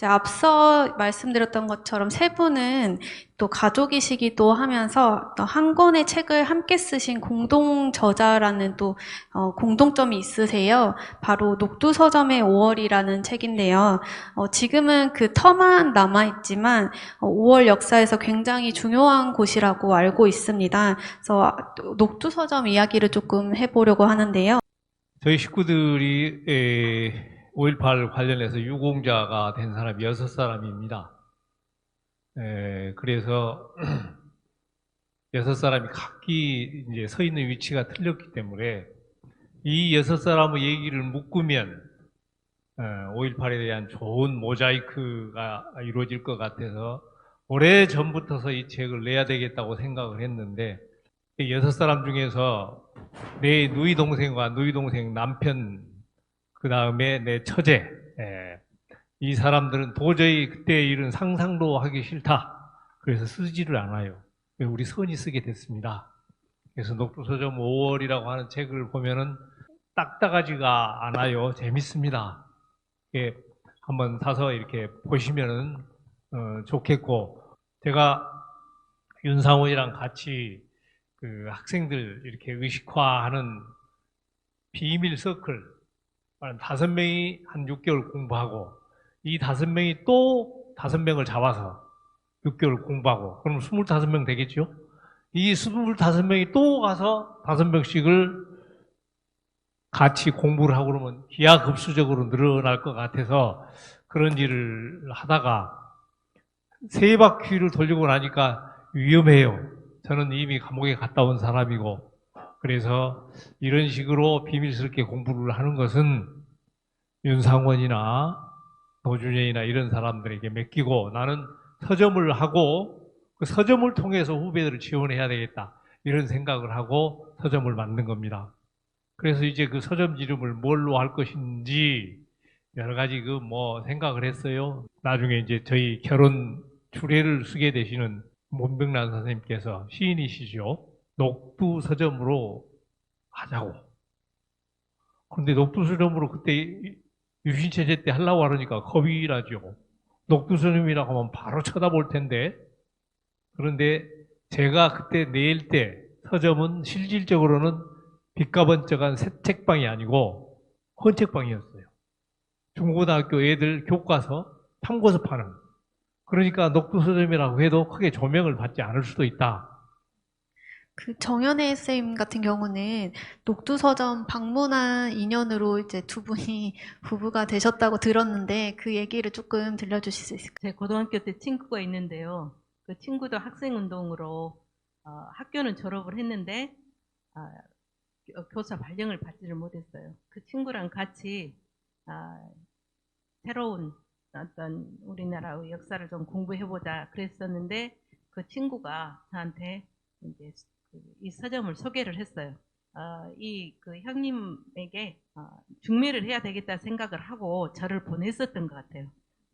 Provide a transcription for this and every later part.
이제 앞서 말씀드렸던 것처럼 세 분은 또 가족이시기도 하면서 또 한 권의 책을 함께 쓰신 공동 저자라는 또 공동점이 있으세요. 바로 녹두서점의 5월이라는 책인데요. 지금은 그 터만 남아있지만 5월 역사에서 굉장히 중요한 곳이라고 알고 있습니다. 그래서 녹두서점 이야기를 조금 해보려고 하는데요. 저희 식구들이 5.18 관련해서 유공자가 된 사람이 6사람입니다. 그래서 6사람이 각기 이제 서 있는 위치가 틀렸기 때문에 이 6사람의 얘기를 묶으면 5.18에 대한 좋은 모자이크가 이루어질 것 같아서 오래 전부터서 이 책을 내야 되겠다고 생각을 했는데, 이 6사람 중에서 내 누이 동생과 누이 동생 남편, 그 다음에 내 처제, 이 사람들은 도저히 그때의 일은 상상도 하기 싫다. 그래서 쓰지를 않아요. 우리 선이 쓰게 됐습니다. 그래서 녹두서점 5월이라고 하는 책을 보면은 딱딱하지가 않아요. 재밌습니다. 한번 사서 이렇게 보시면은 좋겠고, 제가 윤상원이랑 같이 그 학생들 이렇게 의식화하는 비밀 서클, 5명이 한 6개월 공부하고, 이 5명이 또 5명을 잡아서 6개월 공부하고, 그럼 25명 되겠죠? 이 25명이 또 가서 5명씩을 같이 공부를 하고 그러면 기하급수적으로 늘어날 것 같아서 그런 일을 하다가 3바퀴를 돌리고 나니까 위험해요. 저는 이미 감옥에 갔다 온 사람이고, 그래서 이런 식으로 비밀스럽게 공부를 하는 것은 윤상원이나 노준현이나 이런 사람들에게 맡기고, 나는 서점을 하고 그 서점을 통해서 후배들을 지원해야 되겠다, 이런 생각을 하고 서점을 만든 겁니다. 그래서 이제 그 서점 이름을 뭘로 할 것인지 여러 가지 생각을 했어요. 나중에 이제 저희 결혼 주례를 쓰게 되시는 문병란 선생님께서, 시인이시죠. 녹두 서점으로 하자고. 그런데 녹두 서점으로 그때 유신체제 때 하려고 하니까 겁이 나죠. 녹두 서점이라고 하면 바로 쳐다볼 텐데. 그런데 제가 그때 낼 때 서점은 실질적으로는 빚가번쩍한 새 책방이 아니고 헌책방이었어요. 중고등학교 애들 교과서, 참고서 파는. 그러니까 녹두서점이라고 해도 크게 조명을 받지 않을 수도 있다. 그 정연애 쌤 같은 경우는 녹두서점 방문한 인연으로 이제 두 분이 부부가 되셨다고 들었는데 그 얘기를 조금 들려주실 수 있을까요? 제 고등학교 때 친구가 있는데요. 그 친구도 학생운동으로 학교는 졸업을 했는데 교사 발령을 받지를 못했어요. 그 친구랑 같이 새로운 어떤 우리나라의 역사를 좀 공부해보자 그랬었는데, 그 친구가 저한테 이제 이 서점을 소개를 했어요. 이 그 형님에게 중매를 해야 되겠다 생각을 하고 저를 보냈었던 것 같아요.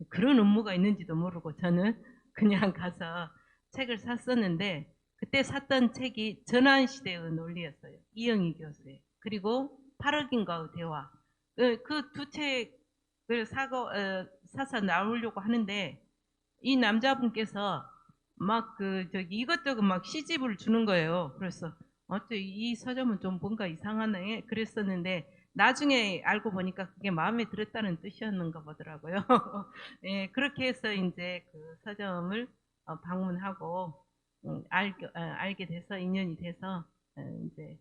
그런 업무가 있는지도 모르고 저는 그냥 가서 책을 샀었는데, 그때 샀던 책이 전환시대의 논리였어요. 이영희 교수의. 그리고 8억인가의 대화. 그 두 책을 사서 나오려고 하는데, 이 남자분께서 막 이것저것 막 시집을 주는 거예요. 그래서 이 서점은 좀 뭔가 이상하네 그랬었는데, 나중에 알고 보니까 그게 마음에 들었다는 뜻이었는가 보더라고요. 예, 그렇게 해서 이제 그 서점을 방문하고 알게 돼서, 인연이 돼서 이제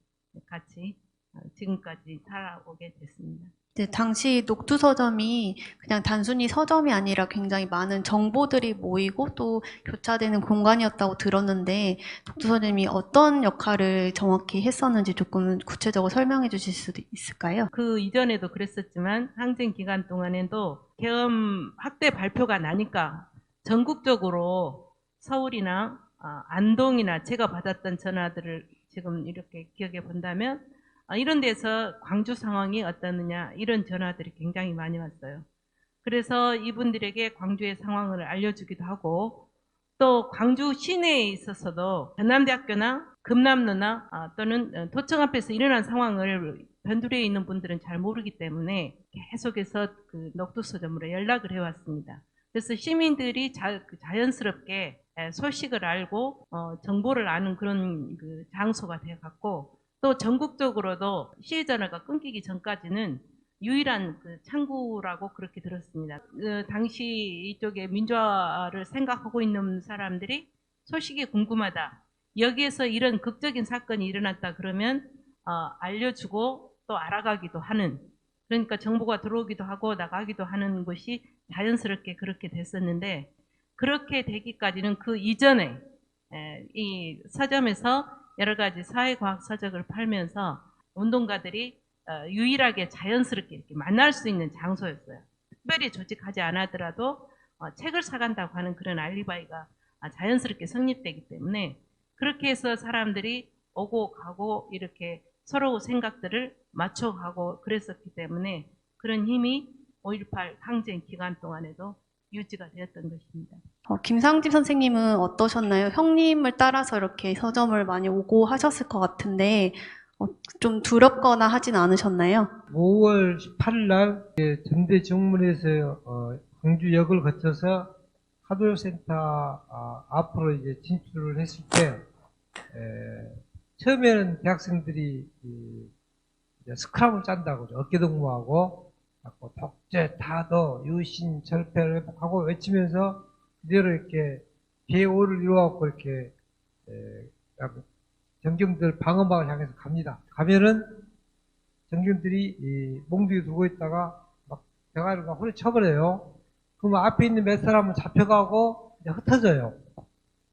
같이 지금까지 살아오게 됐습니다. 네, 당시 녹두서점이 그냥 단순히 서점이 아니라 굉장히 많은 정보들이 모이고 또 교차되는 공간이었다고 들었는데 녹두서점이 어떤 역할을 정확히 했었는지 조금 구체적으로 설명해 주실 수도 있을까요? 그 이전에도 그랬었지만 항쟁 기간 동안에도 계엄 학대 발표가 나니까 전국적으로 서울이나 안동이나 제가 받았던 전화들을 지금 이렇게 기억해 본다면 이런 데서 광주 상황이 어떠느냐, 이런 전화들이 굉장히 많이 왔어요. 그래서 이분들에게 광주의 상황을 알려주기도 하고, 또 광주 시내에 있어서도 전남대학교나 금남로나 또는 도청 앞에서 일어난 상황을 변두리에 있는 분들은 잘 모르기 때문에 계속해서 그 녹두서점으로 연락을 해왔습니다. 그래서 시민들이 자연스럽게 소식을 알고 정보를 아는 그런 그 장소가 되어갔고, 또 전국적으로도 시외전화가 끊기기 전까지는 유일한 그 창구라고 그렇게 들었습니다. 당시 이쪽에 민주화를 생각하고 있는 사람들이 소식이 궁금하다, 여기에서 이런 극적인 사건이 일어났다 그러면 알려주고 또 알아가기도 하는, 그러니까 정보가 들어오기도 하고 나가기도 하는 것이 자연스럽게 그렇게 됐었는데, 그렇게 되기까지는 그 이전에 이 서점에서 여러 가지 사회과학 서적을 팔면서 운동가들이 유일하게 자연스럽게 이렇게 만날 수 있는 장소였어요. 특별히 조직하지 않았더라도 책을 사간다고 하는 그런 알리바이가 자연스럽게 성립되기 때문에, 그렇게 해서 사람들이 오고 가고 이렇게 서로 생각들을 맞춰가고 그랬었기 때문에 그런 힘이 5.18 항쟁 기간 동안에도 유지가 되었던 것입니다. 김상집 선생님은 어떠셨나요? 형님을 따라서 이렇게 서점을 많이 오고 하셨을 것 같은데 좀 두렵거나 하진 않으셨나요? 5월 18일 날 전대 정문에서 광주역을 거쳐서 하도센터 앞으로 이제 진출을 했을 때 처음에는 대학생들이 이제 스크럼을 짠다고 어깨동무하고 독재, 타도, 유신, 철폐를 회복하고 외치면서 그대로 이렇게 제5를 이루어갖고 이렇게 정경들 방어막을 향해서 갑니다. 가면은 정경들이 몽둥이 들고 있다가 막 대가리를 막 후려쳐버려요. 그러면 앞에 있는 몇 사람은 잡혀가고 이제 흩어져요.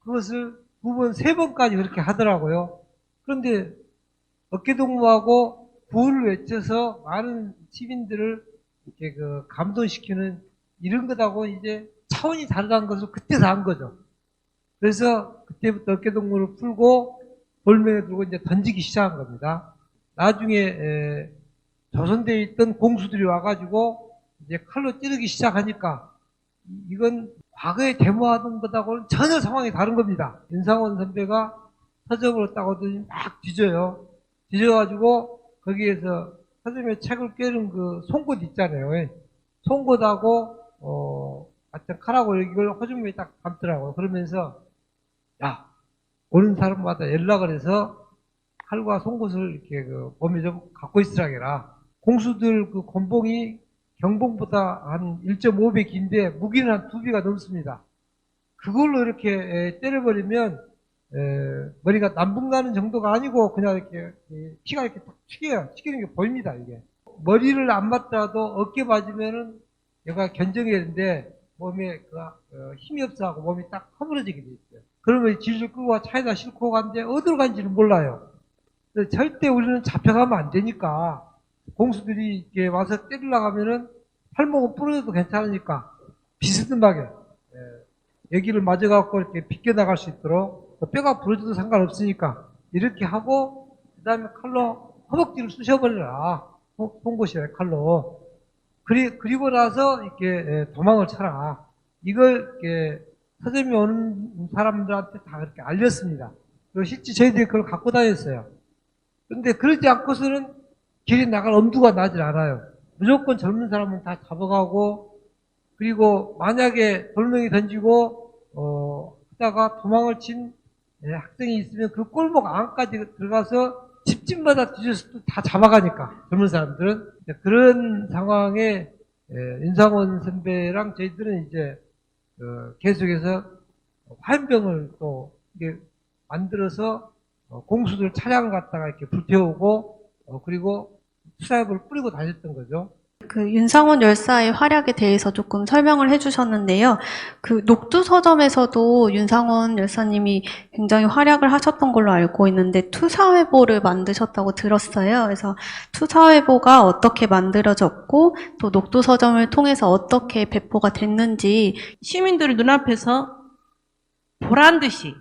그것을 2번, 3번까지 그렇게 하더라고요. 그런데 어깨동무하고 구호를 외쳐서 많은 시민들을 이렇게 감동시키는 이런 것하고 이제 차원이 다르다는 것을 그때서 안 거죠. 그래서 그때부터 어깨동무를 풀고 돌멩이 들고 이제 던지기 시작한 겁니다. 나중에 조선대에 있던 공수들이 와가지고 이제 칼로 찌르기 시작하니까 이건 과거에 데모하던 것하고는 전혀 상황이 다른 겁니다. 윤상원 선배가 서점으로 딱 오더니 막 뒤져요. 뒤져가지고 거기에서 서점에 책을 꿰는 그 송곳 있잖아요. 송곳하고 하여튼 칼하고 이걸 호주머니에 딱 담더라고요. 그러면서 야, 오는 사람마다 연락을 해서 칼과 송곳을 이렇게 몸에 좀 갖고 있으라게라. 공수들 그 곤봉이 경봉보다 한 1.5배 긴데 무기는 한 2배가 넘습니다. 그걸로 이렇게 때려버리면 머리가 남북 나는 정도가 아니고 그냥 이렇게 피가 이렇게 딱 튀겨요. 튀기는 게 보입니다. 이게 머리를 안 맞더라도 어깨 맞으면은 얘가 견정해야 되는데 몸에 힘이 없어하고 몸이 딱 허물어지게 돼 있어요. 그러면 질질 끌고 차에다 싣고 가는데 어디로 간지는 몰라요. 절대 우리는 잡혀가면 안 되니까 공수들이 이렇게 와서 때리려고 하면은 팔목은 부러져도 괜찮으니까 비스듬하게 여기를 맞아갖고 이렇게 비껴나갈 수 있도록 뼈가 부러져도 상관없으니까 이렇게 하고 그 다음에 칼로 허벅지를 쑤셔버려라. 송곳이래 칼로. 그리고 나서 이렇게 도망을 쳐라. 이걸 이렇게 서점에 오는 사람들한테 다 그렇게 알렸습니다. 그리고 실제 저희들이 그걸 갖고 다녔어요. 그런데 그러지 않고서는 길에 나갈 엄두가 나질 않아요. 무조건 젊은 사람은 다 잡아가고, 그리고 만약에 돌멩이 던지고 하다가 도망을 친 학생이 있으면 그 골목 안까지 들어가서 집집마다 뒤져서 또 다 잡아가니까 젊은 사람들은. 그런 상황에 윤상원 선배랑 저희들은 이제 계속해서 화염병을 또 이게 만들어서 공수들 차량을 갖다가 이렇게 불태우고 그리고 수사협을 뿌리고 다녔던 거죠. 그 윤상원 열사의 활약에 대해서 조금 설명을 해주셨는데요. 그 녹두 서점에서도 윤상원 열사님이 굉장히 활약을 하셨던 걸로 알고 있는데 투사회보를 만드셨다고 들었어요. 그래서 투사회보가 어떻게 만들어졌고 또 녹두 서점을 통해서 어떻게 배포가 됐는지 시민들 눈앞에서 보란 듯이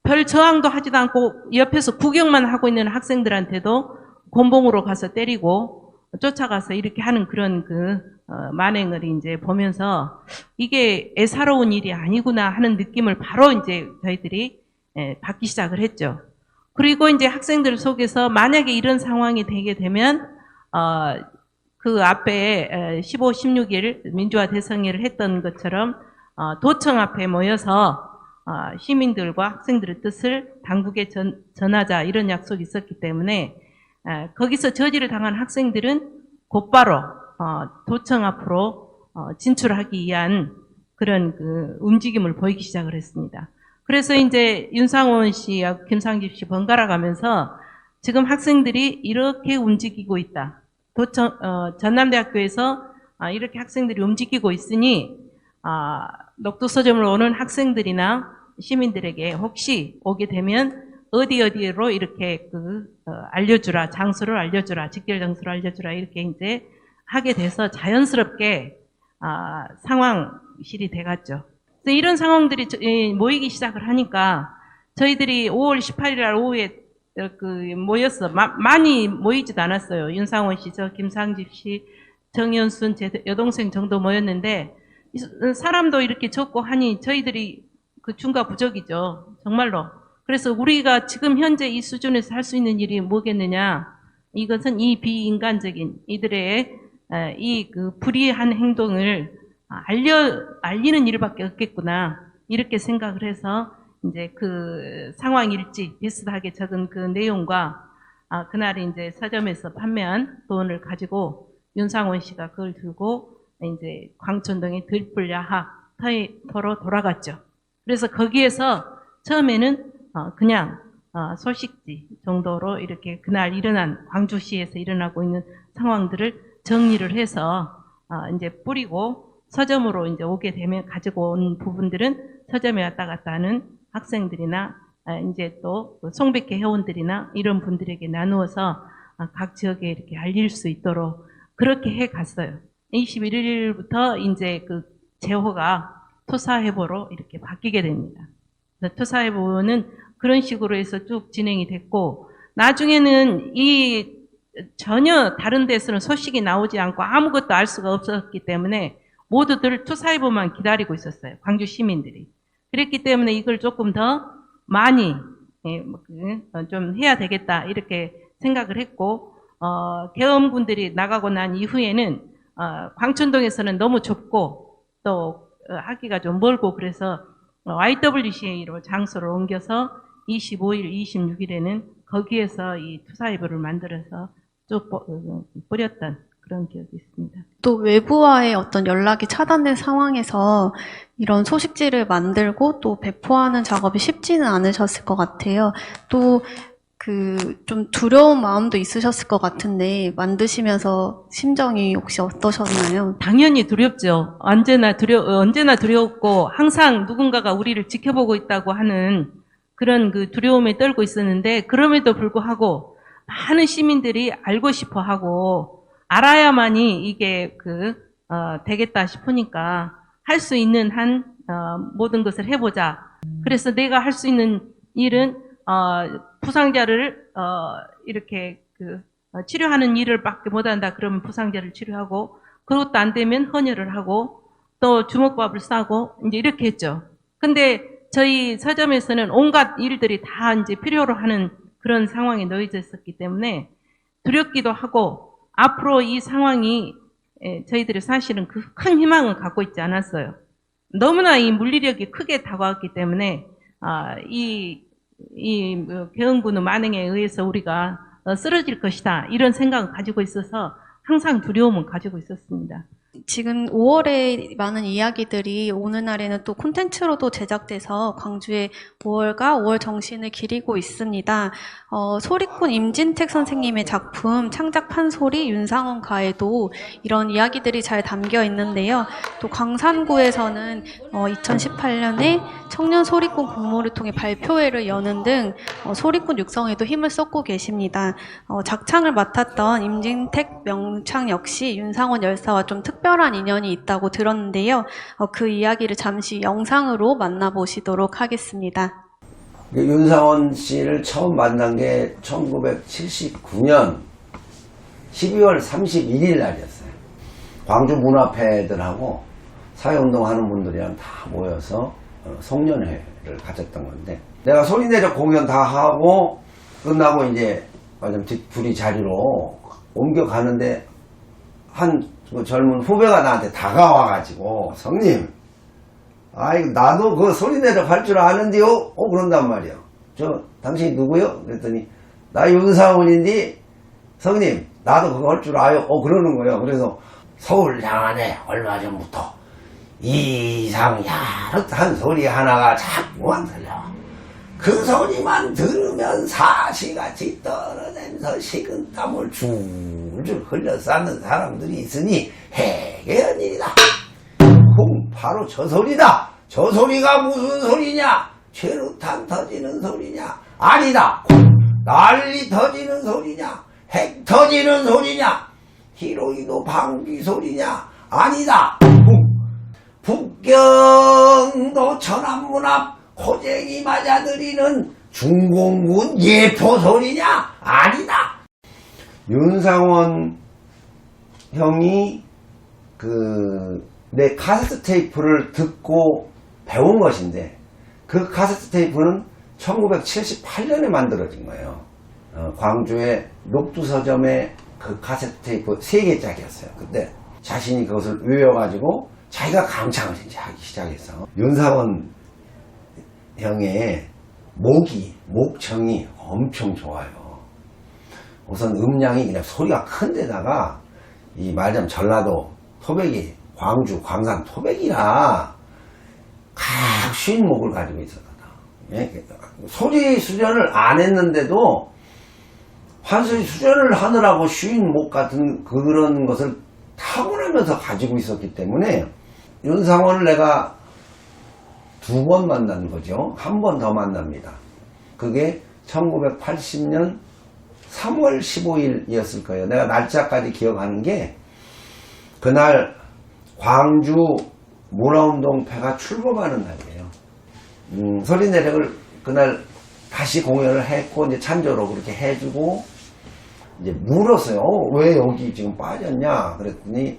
별 저항도 하지도 않고 옆에서 구경만 하고 있는 학생들한테도 곤봉으로 가서 때리고 쫓아가서 이렇게 하는 그런 만행을 이제 보면서 이게 애사로운 일이 아니구나 하는 느낌을 바로 이제 저희들이 받기 시작을 했죠. 그리고 이제 학생들 속에서 만약에 이런 상황이 되게 되면 그 앞에 15, 16일 민주화 대성회를 했던 것처럼 도청 앞에 모여서 시민들과 학생들의 뜻을 당국에 전하자 이런 약속이 있었기 때문에 거기서 저지를 당한 학생들은 곧바로 도청 앞으로 진출하기 위한 그런 그 움직임을 보이기 시작을 했습니다. 그래서 이제 윤상원 씨하고 김상집 씨 번갈아 가면서 지금 학생들이 이렇게 움직이고 있다. 전남대학교에서 이렇게 학생들이 움직이고 있으니 녹두서점을 오는 학생들이나 시민들에게 혹시 오게 되면 어디로 이렇게 알려주라, 장소를 알려주라, 직결 장소를 알려주라 이렇게 이제 하게 돼서 자연스럽게 상황실이 돼갔죠. 그래서 이런 상황들이 모이기 시작을 하니까 저희들이 5월 18일 날 오후에 모였어. 많이 모이지도 않았어요. 윤상원 씨, 저 김상집 씨, 정연순, 제 여동생 정도 모였는데 사람도 이렇게 적고 하니 저희들이 중과 부적이죠. 정말로. 그래서 우리가 지금 현재 이 수준에서 할 수 있는 일이 뭐겠느냐. 이것은 이 비인간적인 이들의 이 불의한 행동을 알리는 일밖에 없겠구나. 이렇게 생각을 해서 이제 그 상황 일지 비슷하게 적은 그 내용과 그날 이제 서점에서 판매한 돈을 가지고 윤상원 씨가 그걸 들고 이제 광천동의 들불야학 터로 돌아갔죠. 그래서 거기에서 처음에는 그냥 소식지 정도로 이렇게 그날 일어난 광주시에서 일어나고 있는 상황들을 정리를 해서 이제 뿌리고 서점으로 이제 오게 되면 가지고 온 부분들은 서점에 왔다 갔다 하는 학생들이나 이제 또 송백회 회원들이나 이런 분들에게 나누어서 각 지역에 이렇게 알릴 수 있도록 그렇게 해 갔어요. 21일부터 이제 그 제호가 토사해보로 이렇게 바뀌게 됩니다. 토사해보는 그런 식으로 해서 쭉 진행이 됐고, 나중에는 이 전혀 다른 데서는 소식이 나오지 않고 아무것도 알 수가 없었기 때문에 모두들 토사해보만 기다리고 있었어요. 광주 시민들이. 그랬기 때문에 이걸 조금 더 많이 좀 해야 되겠다 이렇게 생각을 했고, 계엄군들이 나가고 난 이후에는 광천동에서는 너무 좁고 또 하기가 좀 멀고 그래서 YWCA로 장소를 옮겨서 25일, 26일에는 거기에서 이 투사회부를 만들어서 쭉 뿌렸던 그런 기억이 있습니다. 또 외부와의 어떤 연락이 차단된 상황에서 이런 소식지를 만들고 또 배포하는 작업이 쉽지는 않으셨을 것 같아요. 또 좀 두려운 마음도 있으셨을 것 같은데 만드시면서 심정이 혹시 어떠셨나요? 당연히 두렵죠. 언제나 두렵고 항상 누군가가 우리를 지켜보고 있다고 하는 그런 그 두려움에 떨고 있었는데, 그럼에도 불구하고 많은 시민들이 알고 싶어 하고 알아야만이 이게 되겠다 싶으니까 할 수 있는 한 모든 것을 해보자. 그래서 내가 할 수 있는 일은 부상자를 이렇게 치료하는 일을 밖에 못한다 그러면 부상자를 치료하고, 그것도 안 되면 헌혈을 하고 또 주먹밥을 싸고 이제 이렇게 했죠. 근데 저희 서점에서는 온갖 일들이 다 이제 필요로 하는 그런 상황에 놓여져 있었기 때문에 두렵기도 하고, 앞으로 이 상황이 저희들이 사실은 그 큰 희망을 갖고 있지 않았어요. 너무나 이 물리력이 크게 다가왔기 때문에 이 계엄군의 만행에 의해서 우리가 쓰러질 것이다 이런 생각을 가지고 있어서 항상 두려움을 가지고 있었습니다. 지금 5월에 많은 이야기들이 오는 날에는 또 콘텐츠로도 제작돼서 광주의 5월과 5월 정신을 기리고 있습니다. 소리꾼 임진택 선생님의 작품 창작 판소리 윤상원 가에도 이런 이야기들이 잘 담겨 있는데요. 또 광산구에서는 2018년에 청년 소리꾼 공모를 통해 발표회를 여는 등 소리꾼 육성에도 힘을 쏟고 계십니다. 작창을 맡았던 임진택 명창 역시 윤상원 열사와 좀 특별한 인연이 있다고 들었는데요. 그 이야기를 잠시 영상으로 만나보시도록 하겠습니다. 윤상원 씨를 처음 만난 게 1979년 12월 31일 날이었어요. 광주 문화패들하고 사회운동 하는 분들이랑 다 모여서 송년회를 가졌던 건데, 내가 소리내적 공연 다 하고 끝나고 이제 둘이 자리로 옮겨가는데 그 젊은 후배가 나한테 다가와가지고, 성님, 아이, 나도 그 소리내려 할 줄 아는데요? 그런단 말이요. 당신이 누구요? 그랬더니, 나 윤상훈인데, 성님, 나도 그거 할 줄 아요? 그러는 거예요. 그래서 서울 양안에 얼마 전부터 이상 야릇한 소리 하나가 자꾸만 들려. 그 소리만 들으면 사시같이 떨어내면서 식은땀을 줄줄 흘려 쌓는 사람들이 있으니 해괴한 일이다. 바로 저 소리다. 저 소리가 무슨 소리냐? 최루탄 터지는 소리냐? 아니다. 난리 터지는 소리냐? 핵 터지는 소리냐? 히로이도 방귀 소리냐? 아니다. 북경도 천안문 앞 호쟁이 맞아들이는 중공군 예포 소리냐? 아니다. 윤상원 형이 내 카세트 테이프를 듣고 배운 것인데, 그 카세트 테이프는 1978년에 만들어진 거예요. 광주의 녹두서점에 그 카세트 테이프 3개짜리였어요. 그때 자신이 그것을 외워가지고 자기가 감창을 이제 하기 시작했어. 윤상원 형의 목청이 엄청 좋아요. 우선 음량이 그냥 소리가 큰 데다가 이 말하자면 전라도 토백이, 광주, 광산 토백이라 각 쉰 목을 가지고 있었거든. 소리 수련을 안 했는데도 환소리 수련을 하느라고 쉰 목 같은 그런 것을 타고나면서 가지고 있었기 때문에 윤상원을 내가 2번 만난 거죠. 한 번 더 만납니다. 그게 1980년 3월 15일이었을 거예요. 내가 날짜까지 기억하는 게, 그날 광주 문화운동패가 출범하는 날이에요. 소리내력을 그날 다시 공연을 했고, 이제 찬조로 그렇게 해주고, 이제 물었어요. 왜 여기 지금 빠졌냐? 그랬더니,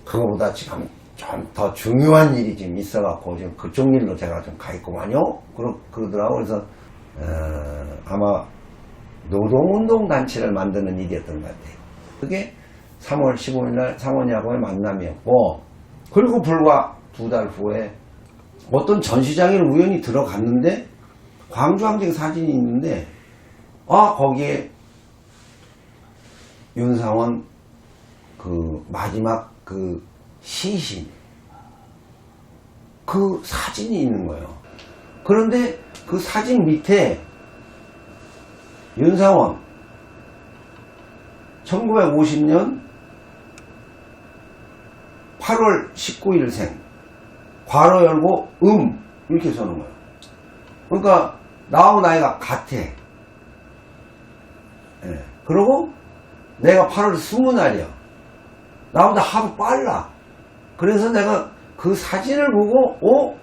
그거보다 지금 좀 더 중요한 일이 지금 있어갖고, 지금 그쪽 일로 제가 좀 가 있구만요? 그러더라고. 그래서, 아마 노동운동단체를 만드는 일이었던 것 같아요. 그게 3월 15일날 상원야구의 만남이었고, 그리고 불과 2달 후에 어떤 전시장에 우연히 들어갔는데, 광주항쟁 사진이 있는데, 거기에 윤상원 마지막 시신, 그 사진이 있는 거예요. 그런데 그 사진 밑에 윤상원 1950년 8월 19일생, 괄호 열고 이렇게 써놓은 거예요. 그러니까 나하고 나이가 같아. 그리고 내가 8월 20날이야. 나보다 하루 빨라. 그래서 내가 그 사진을 보고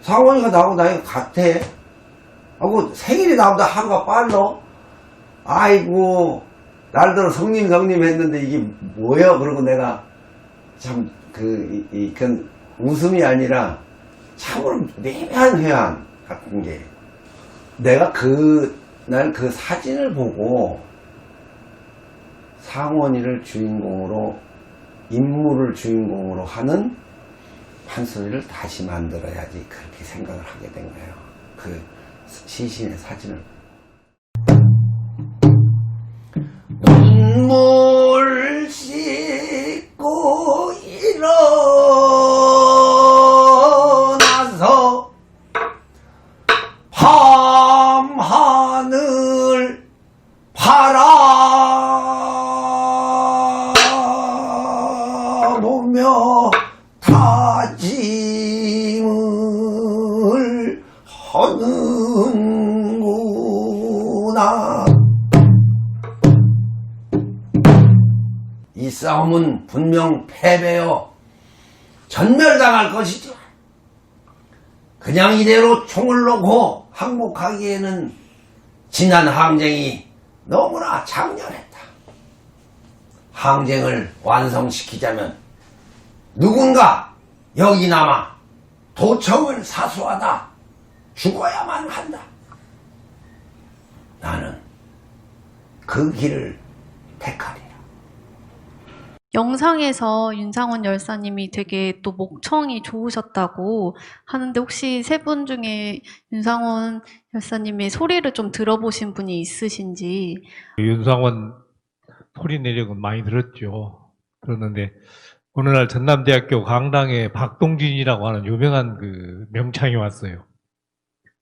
상원이가 나하고 나이가 같아 하고, 생일이 나보다 하루가 빨라. 아이고, 날들어 성님 했는데 이게 뭐야? 그러고 내가 참 그건 웃음이 아니라 참으로 매매한 회한 같은 게, 내가 그날 그 사진을 보고 상원이를 주인공으로, 인물을 주인공으로 하는 판소리를 다시 만들어야지, 그렇게 생각을 하게 된 거예요. 그 시신의 사진을. 눈물 씻고 일어나서 밤하늘 바라보며 다짐을 하는구나. 이 싸움은 분명 패배요, 전멸당할 것이죠. 그냥 이대로 총을 놓고 항복하기에는 지난 항쟁이 너무나 장렬했다. 항쟁을 완성시키자면 누군가 여기 남아 도청을 사수하다 죽어야만 한다. 나는 그 길을 택하리라. 영상에서 윤상원 열사님이 되게 또 목청이 좋으셨다고 하는데 혹시 세 분 중에 윤상원 열사님의 소리를 좀 들어보신 분이 있으신지. 윤상원 소리 내력은 많이 들었는데 어느 날 전남대학교 강당에 박동진이라고 하는 유명한 그 명창이 왔어요.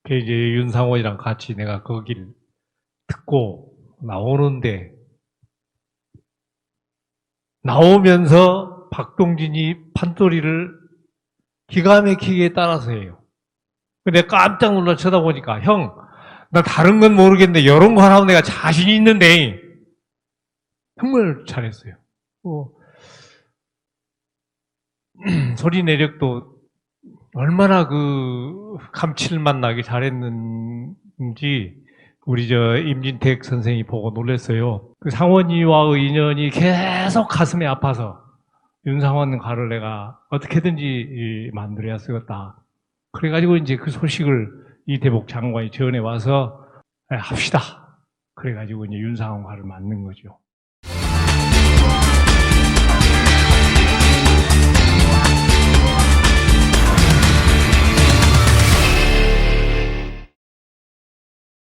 그 이제 윤상원이랑 같이 내가 거기를 듣고 나오는데 나오면서 박동진이 판소리를 기가 막히게 따라서 해요. 근데 깜짝 놀라 쳐다보니까 형, 나 다른 건 모르겠는데 이런 거 하나면 내가 자신 있는데 정말 잘했어요. 소리 내력도 얼마나 그 감칠맛 나게 잘했는지 우리 저 임진택 선생이 보고 놀랐어요. 그 상원이와의 인연이 계속 가슴에 아파서 윤상원 가를 내가 어떻게든지 만들어야 쓰겠다. 그래가지고 이제 그 소식을 이대복 장관이 전해 와서 합시다. 그래가지고 이제 윤상원 가를 만든 거죠.